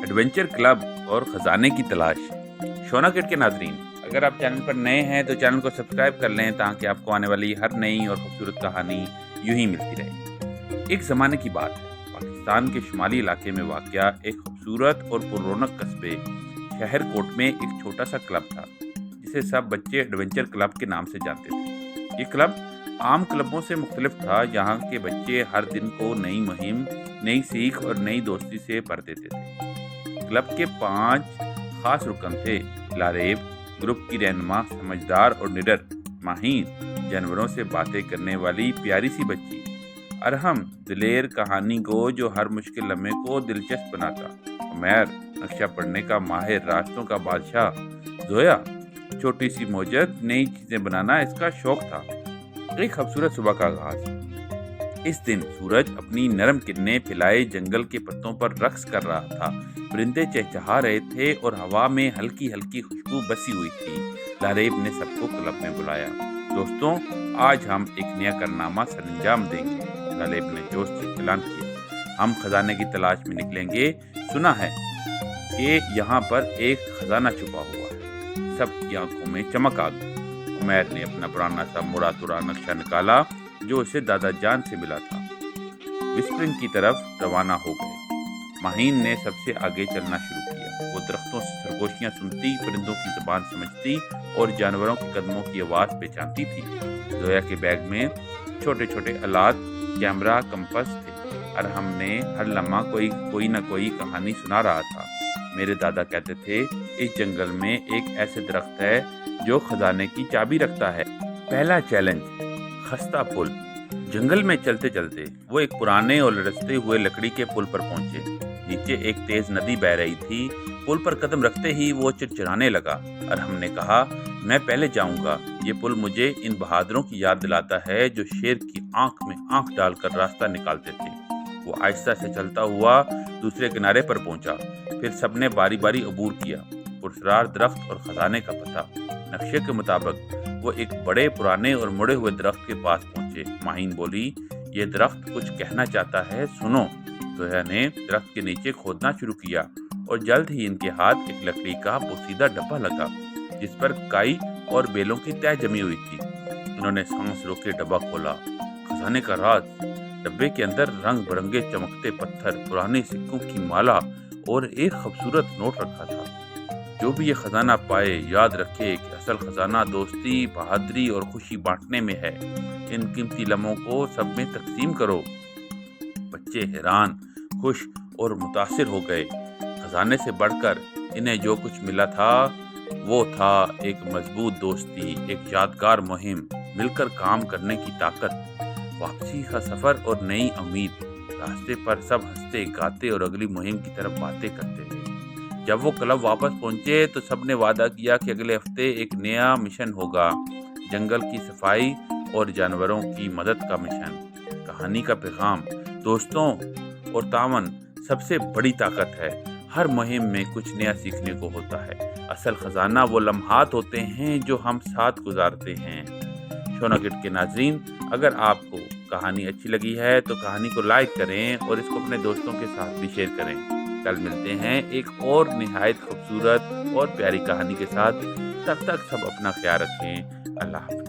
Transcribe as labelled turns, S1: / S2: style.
S1: Adventure club اور خزانے کی تلاش۔ شونا کٹ کے ناظرین، اگر آپ چینل پر نئے ہیں تو چینل کو سبسکرائب کر لیں تاکہ آپ کو آنے والی ہر نئی اور خوبصورت کہانی یوں ہی ملتی رہے۔ ایک زمانے کی بات ہے، پاکستان کے شمالی علاقے میں واقع ایک خوبصورت اور پر رونق قصبے شہر کوٹ میں ایک چھوٹا سا کلب تھا جسے سب بچے ایڈونچر کلب کے نام سے جانتے تھے۔ یہ کلب عام کلبوں سے مختلف تھا۔ یہاں کے بچے ہر دن کو نئی مہم، نئی سیکھ اور نئی دوستی سے بھر دیتے تھے۔ کلب کے 5 خاص رکن تھے: لاریب، گروپ کی رہنما، سمجھدار اور نڈر، ماہین، جانوروں سے باتیں کرنے والی پیاری سی بچی، ارحم، دلیر کہانی گو جو ہر مشکل لمحے کو دلچسپ بناتا، عمیر، نقشہ پڑھنے کا ماہر، راستوں کا بادشاہ، زویا، چھوٹی سی موجد، نئی چیزیں بنانا اس کا شوق تھا۔ ایک خوبصورت صبح کا آغاز۔ اس دن سورج اپنی نرم کرنیں پھیلائے جنگل کے پتوں پر رقص کر رہا تھا، پرندے چہچہا رہے تھے اور ہوا میں ہلکی ہلکی خوشبو بسی ہوئی تھی۔ لاریب نے سب کو کلب میں بلایا۔ دوستوں، آج ہم ایک نیا کارنامہ سر انجام دیں گے، لاریب نے جوش سے اعلان کیا۔ ہم خزانے کی تلاش میں نکلیں گے۔ سنا ہے کہ یہاں پر ایک خزانہ چھپا ہوا ہے۔ سب کی آنکھوں میں چمک آ گئی۔ عمیر نے اپنا پرانا سا مرا ترا نقشہ نکالا جو اسے دادا جان سے ملا تھا۔ وسپرنگ کی طرف روانہ ہو گئے۔ ماہین نے سب سے آگے چلنا شروع کیا۔ وہ درختوں سے سرگوشیاں سنتی، پرندوں کی زبان سمجھتی اور جانوروں کے قدموں کی آواز پہچانتی تھی۔ زویا کے بیگ میں چھوٹے چھوٹے آلات، کیمرہ، کمپس تھے۔ ارحم نے ہر لمحہ کوئی نہ کوئی کہانی سنا رہا تھا۔ میرے دادا کہتے تھے اس جنگل میں ایک ایسے درخت ہے جو خزانے کی چابی رکھتا ہے۔ پہلا چیلنج، خستہ پل۔ جنگل میں چلتے چلتے وہ ایک پرانے اور لرزتے ہوئے لکڑی کے پل پر پہنچے۔ نیچے ایک تیز ندی بہہ رہی تھی۔ پل پر قدم رکھتے ہی وہ چرچرانے لگا۔ ارحم نے کہا، میں پہلے جاؤں گا۔ یہ پل مجھے ان بہادروں کی یاد دلاتا ہے جو شیر کی آنکھ میں آنکھ ڈال کر راستہ نکالتے تھے۔ وہ آہستہ سے چلتا ہوا دوسرے کنارے پر پہنچا۔ پھر سب نے باری باری عبور کیا۔ پرسرار درخت اور خزانے کا پتہ۔ نقشے کے مطابق وہ ایک بڑے پرانے اور مڑے ہوئے درخت کے پاس پہنچے۔ ماہین بولی، یہ درخت کچھ کہنا چاہتا ہے، سنو۔ زویا نے درخت کے نیچے کھودنا شروع کیا اور جلد ہی ان کے ہاتھ ایک لکڑی کا پوسیدہ ڈبہ لگا جس پر کائی اور بیلوں کی تہ جمی ہوئی تھی۔ انہوں نے سانس روکے ڈبہ کھولا۔ خزانے کا راز۔ ڈبے کے اندر رنگ برنگے چمکتے پتھر، پرانے سکوں کی مالا اور ایک خوبصورت نوٹ رکھا تھا۔ جو بھی یہ خزانہ پائے یاد رکھے کہ اصل خزانہ دوستی، بہادری اور خوشی بانٹنے میں ہے۔ ان قیمتی لمحوں کو سب میں تقسیم کرو۔ بچے حیران، خوش اور متاثر ہو گئے۔ خزانے سے بڑھ کر انہیں جو کچھ ملا تھا وہ تھا ایک مضبوط دوستی، ایک یادگار مہم، مل کر کام کرنے کی طاقت، واپسی کا سفر اور نئی امید۔ راستے پر سب ہنستے گاتے اور اگلی مہم کی طرف باتیں کرتے رہے۔ جب وہ کلب واپس پہنچے تو سب نے وعدہ کیا کہ اگلے ہفتے ایک نیا مشن ہوگا، جنگل کی صفائی اور جانوروں کی مدد کا مشن۔ کہانی کا پیغام، دوستوں اور تعاون سب سے بڑی طاقت ہے۔ ہر مہم میں کچھ نیا سیکھنے کو ہوتا ہے۔ اصل خزانہ وہ لمحات ہوتے ہیں جو ہم ساتھ گزارتے ہیں۔ شونا کٹ کے ناظرین، اگر آپ کو کہانی اچھی لگی ہے تو کہانی کو لائک کریں اور اس کو اپنے دوستوں کے ساتھ بھی شیئر کریں۔ کل ملتے ہیں ایک اور نہایت خوبصورت اور پیاری کہانی کے ساتھ۔ تب تک سب اپنا خیال رکھیں۔ اللہ حافظ۔